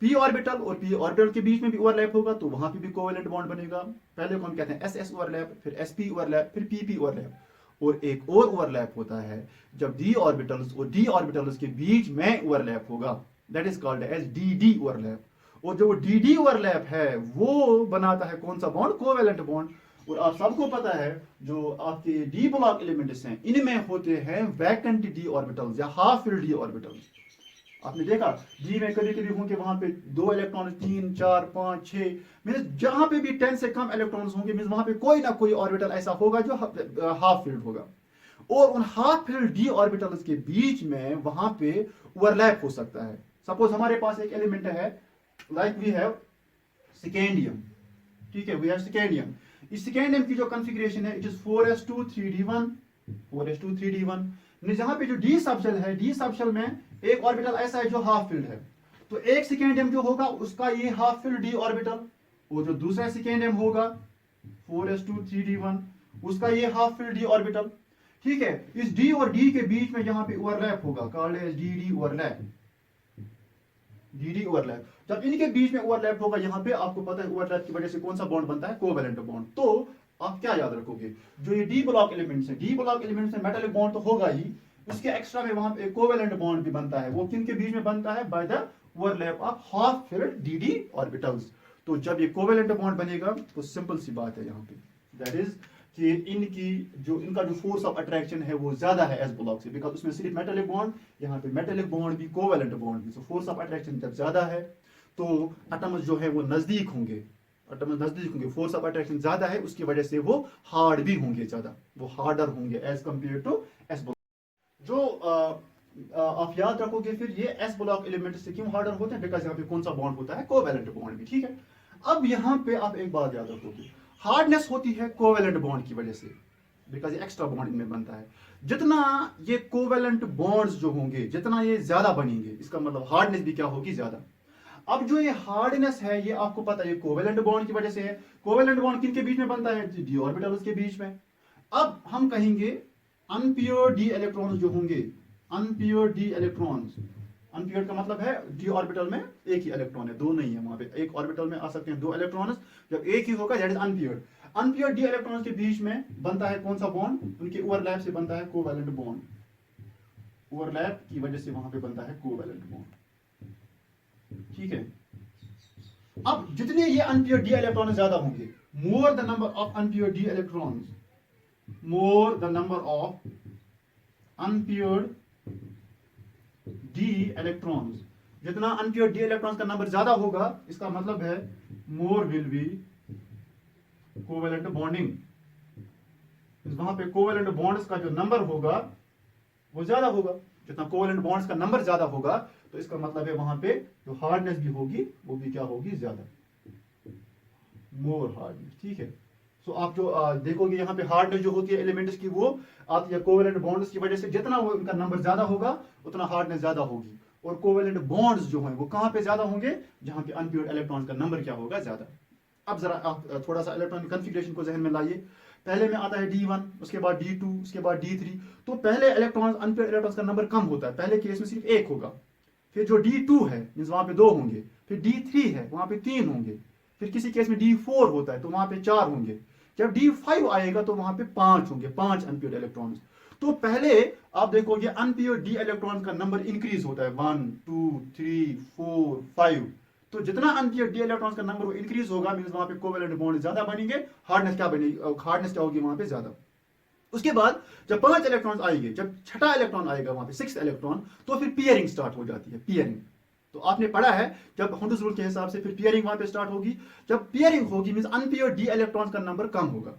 पी ऑर्बिटल और पी ऑर्बिटल के बीच में भी ओवरलैप होगा तो वहां पे भी कोवैलेंट बॉन्ड बनेगा। पहले को हम कहते हैं एस एस ओवरलैप, फिर एस पी ओवरलैप, फिर पी पी ओवरलैप, और एक और ओवरलैप होता है जब डी ऑर्बिटल्स और डी ऑर्बिटल्स के बीच में ओवरलैप होगा, that is called as d d overlap, और जो डी डी ओवरलैप है वो बनाता है कौन सा बॉन्ड, कोवैलेंट बॉन्ड। और आप सबको पता है जो आपके डी ब्लॉक एलिमेंट्स हैं इनमें होते हैं वैकेंट डी ऑर्बिटल्स या हाफ फिल्ड डी ऑर्बिटल्स। आपने देखा डी में कभी कभी होंगे वहां पे 2 इलेक्ट्रॉन, 3, 4, 5, 6, मींस जहां पे भी 10 से कम इलेक्ट्रॉन्स होंगे मींस वहां पे कोई ना कोई ऑर्बिटल ऐसा होगा जो हाफ फिल्ड होगा, और उन हाफ फिल्ड डी ऑर्बिटल्स के बीच में वहां पे ओवरलैप हो सकता है। सपोज हमारे पास एक एलिमेंट है लाइक वी हैव स्कैंडियम, ठीक है, वी हैव स्कैंडियम। इस स्कैंडियम की जो कॉन्फ़िगरेशन है it is 4s2 3d1, 4s2 3d1। जहां पे जो डी सबशेल है, डी सबशेल में एक ऑर्बिटल ऐसा है जो हाफ फिल्ड है, तो एक स्कैंडियम जो होगा उसका ये हाफ फिल्ड डी ऑर्बिटल, और जो दूसरा स्कैंडियम होगा 4s2 3d1 उसका ये हाफ फिल्ड डी ऑर्बिटल, ठीक है। इस डी और डी के बीच में यहां पे ओवरलैप होगा, called as d d overlap, d d overlap. जब इनके बीच में ओवरलैप होगा यहां पे आपको पता है ओवरलैप की वजह से कौन सा बॉन्ड बनता है, कोवैलेंट बॉन्ड। तो आप क्या याद रखोगे, जो ये डी ब्लॉक एलिमेंट्स है, डी ब्लॉक एलिमेंट्स में मेटालिक बॉन्ड तो होगा ही, उसके एक्स्ट्रा में वहां पे कोवैलेंट बॉन्ड भी बनता है। वो किन के बीच में बनता है, by the overlap of half filled D D orbitals. तो जब ये कोवैलेंट बॉन्ड बनेगा तो सिंपल सी बात है यहाँ पे, दैट इज कि इनका जो फोर्स ऑफ अट्रैक्शन है वो ज्यादा है एस ब्लॉक से, बिकॉज उसमें सिर्फ मेटालिक बॉन्ड, यहाँ पे मेटालिक बॉन्ड भी कोवैलेंट बॉन्ड भी। सो फोर्स ऑफ अट्रैक्शन जब ज्यादा है तो एटम्स जो है वो नजदीक होंगे, एटम्स नजदीक होंगे, फोर्स ऑफ अट्रैक्शन ज्यादा है उसकी वजह से वो हार्ड भी होंगे, ज्यादा वो हार्डर होंगे as compared to s block. जो आप याद रखोगे फिर ये एस ब्लॉक एलिमेंट से क्यों हार्डर होते हैं, बिकॉज यहाँ पे कौन सा बॉन्ड होता है, कोवैलेंट बॉन्ड भी, ठीक है। अब यहाँ पे आप एक बात याद रखोगे, हार्डनेस होती है कोवैलेंट बॉन्ड की वजह से, बिकॉज ये एक्स्ट्रा बॉन्ड इनमें बनता है। जितना ये कोवैलेंट बॉन्ड्स जो होंगे जितना ये ज्यादा बनेंगे, इसका मतलब हार्डनेस भी क्या होगी, ज्यादा। अब जो ये हार्डनेस है ये आपको पता है ये कोवैलेंट बॉन्ड की वजह से है। कोवैलेंट बॉन्ड किन के बीच में बनता है, डी ऑर्बिटल्स के बीच में। अब हम कहेंगे अनप्योर डी इलेक्ट्रॉन्स जो होंगे, अनप्योर डी इलेक्ट्रॉन्स, अनप्योर का मतलब है डी ऑर्बिटल में एक ही इलेक्ट्रॉन है, दो नहीं है, वहां पे एक ऑर्बिटल में आ सकते हैं 2 इलेक्ट्रॉन्स, जब एक ही होगा that is unpure. Unpure D electrons के बीच में बनता है कौन सा बॉन्ड, उनके ओवरलैप से बनता है कोवैलेंट बॉन्ड, ओवरलैप की वजह से वहां पे बनता है कोवैलेंट बॉन्ड, ठीक है। अब जितने ये अनप्योर डी इलेक्ट्रॉन ज्यादा होंगे, more the number of unpure D electrons, more the number of unpure D electrons, जितना अनप्योर डी इलेक्ट्रॉन्स का नंबर ज्यादा होगा इसका मतलब है more will be covalent bonding. वहां पे कोवैलेंट बॉन्ड्स का जो नंबर होगा वो ज्यादा होगा, जितना कोवैलेंट बॉन्ड्स का नंबर ज्यादा होगा तो इसका मतलब है वहां पे जो हार्डनेस भी होगी वो भी क्या होगी, ज्यादा, मोर हार्डनेस, ठीक है। सो आप जो देखोगे यहाँ पे हार्डनेस जो होती है एलिमेंट्स की वो आती है कोवैलेंट बॉन्ड्स की वजह से, जितना वो उनका नंबर ज्यादा होगा उतना हार्डनेस ज्यादा होगी, और कोवेलेंट बॉन्ड्स जो हैं वो कहां पे ज्यादा होंगे, जहां पे अनपेयर्ड इलेक्ट्रॉन्स का नंबर क्या होगा, ज्यादा। अब जरा आप थोड़ा सा इलेक्ट्रॉनिक कन्फिग्रेशन को जहन में लाइए। पहले में आता है D1, उसके बाद D2, उसके बाद D3। तो पहले इलेक्ट्रॉन्स अनपेयर्ड इलेक्ट्रॉन्स का नंबर कम होता है, पहले केस में सिर्फ एक होगा। फिर जो D2 है मींस वहां पे 2 होंगे, फिर D3 है वहां पे 3 होंगे, फिर किसी केस में D4 होता है तो वहां पे 4 होंगे, जब D5 आएगा तो वहां पे 5 होंगे, 5 अनपेयर्ड इलेक्ट्रॉन्स। तो पहले आप देखोगे अनपेयर्ड डी इलेक्ट्रॉन का नंबर इंक्रीज होता है 1 2 3 4 5। तो जितना अनपेयर्ड डी इलेक्ट्रॉन्स का नंबर वो इंक्रीज होगा मींस वहां पे कोवेलेंट बॉन्ड ज्यादा बनेंगे, हार्डनेस क्या बनेगी, हार्डनेस क्या होगी वहां पे ज्यादा। उसके बाद जब 5 इलेक्ट्रॉन आएंगे, जब छठा इलेक्ट्रॉन आएगा वहां पे 6th इलेक्ट्रॉन, तो फिर पियरिंग स्टार्ट हो जाती है, पियरिंग। तो आपने पढ़ा है जब हुंडस रूल के हिसाब से फिर पियरिंग वहां पे स्टार्ट होगी। जब पियरिंग होगी मींस अनपेयर्ड डी इलेक्ट्रॉन्स का नंबर कम होगा।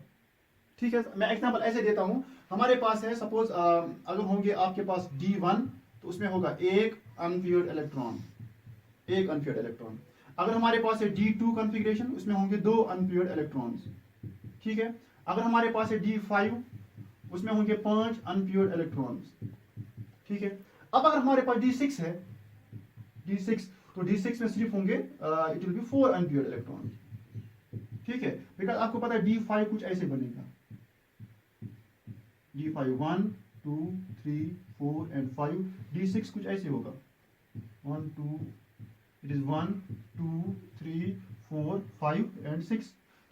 ठीक है, मैं एग्जांपल ऐसे देता हूं, हमारे पास है सपोज अगर होंगे आपके पास D1 तो उसमें होगा एक अनपेयर्ड इलेक्ट्रॉन, एक अनपेयर्ड इलेक्ट्रॉन। अगर हमारे पास है D2 कॉन्फ़िगरेशन, उसमें होंगे 2 अनपेयर्ड इलेक्ट्रॉन्स। ठीक है, अगर हमारे पास है D5 उसमें होंगे 5 अनपेयर्ड इलेक्ट्रॉन्स। ठीक है, अब अगर हमारे पास D6 है, D6 तो D6 में सिर्फ होंगे it will B 4 unpaired electrons. ठीक है, बिकॉज आपको पता है D5 कुछ ऐसे बनेगा, D5 1 2 3 4 एंड 5। D6 कुछ ऐसे होगा 1 2, इट इज 1 2 3 4 5 एंड 6।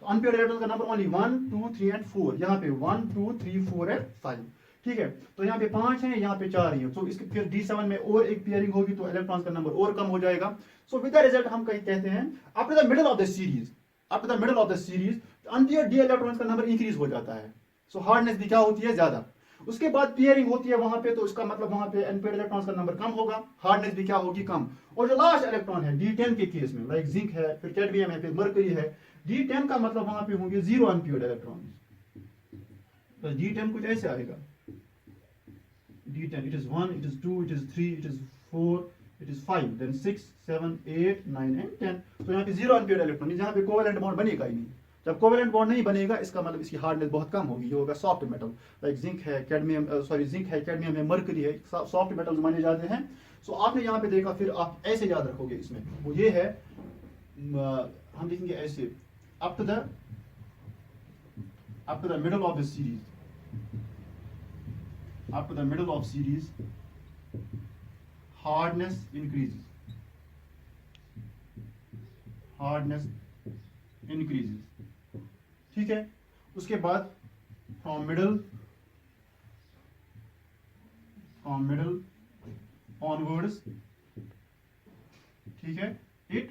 तो अनपेयर्ड इलेक्ट्रॉन का नंबर ओनली 1 2 3 एंड 4, यहाँ पे 1 2 3 4 एंड 5। ठीक है, तो यहाँ पे 5 है, यहाँ पे 4 ही है। तो इसके फिर D7 में और एक पेयरिंग होगी तो इलेक्ट्रॉन्स का नंबर और कम हो जाएगा। सो विद द रिजल्ट हम कहीं कहते हैं after the middle of the series, after the middle of the series unpaired D electrons का नंबर इंक्रीज हो जाता है। सो हार्डनेस भी क्या होती है, ज्यादा। उसके बाद पेयरिंग होती है वहां पे, तो इसका मतलब वहां पे अनपेयर्ड इलेक्ट्रॉन्स का नंबर कम होगा, हार्डनेस भी क्या होगी, कम। और जो लास्ट इलेक्ट्रॉन है D10 के केस में, लाइक जिंक है, फिर कैडमियम है, फिर मरकरी है, D10 का मतलब वहां पे होंगे 0 अनपेयर्ड इलेक्ट्रॉन्स। तो D10 कुछ ऐसे आएगा, D10 it is 1, it is 2, it is 3, it is 4, it is 5, then 6 7 8 9 and 10। तो यहाँ पे 0 अनपेयर्ड इलेक्ट्रॉन, जहाँ पे कोवेलेंट बॉन्ड बनेगा ही नहीं। जब कोवेलेंट बॉन्ड नहीं बनेगा इसका मतलब इसकी हार्डनेस बहुत कम होगी, ये होगा सॉफ्ट मेटल, लाइक जिंक है, कैडमियम जिंक है, कैडमियम है, मरकरी है, सॉफ्ट मेटल्स माने जाते हैं। सो आपने यहाँ पे देखा, फिर आप ऐसे याद रखोगे इसमें, वो ये है हम लिखेंगे ऐसे up to the middle of the series, up to the middle of series hardness increases, hardness increases। ठीक है, उसके बाद from middle onwards, ठीक है, it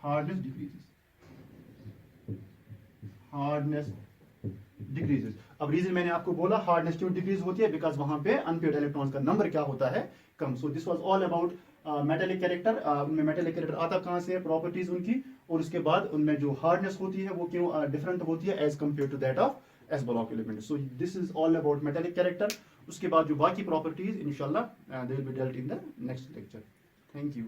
hardness decreases। अब रीजन मैंने आपको बोला हार्डनेस क्यों डिक्रीज होती है, बिकॉज वहां पे अनपेयर्ड इलेक्ट्रॉन्स का नंबर क्या होता है, कम। So this was all about metallic character. उनमें मेटेलिक कैरेक्टर आता कहां से, प्रॉपर्टीज उनकी, और उसके बाद उनमें जो हार्डनेस होती है वो क्यों डिफरेंट होती है as compared to that of s block element. So this is all about metallic character. उसके बाद जो बाकी प्रॉपर्टीज इंशाल्लाह they will be dealt in the next lecture. Thank you.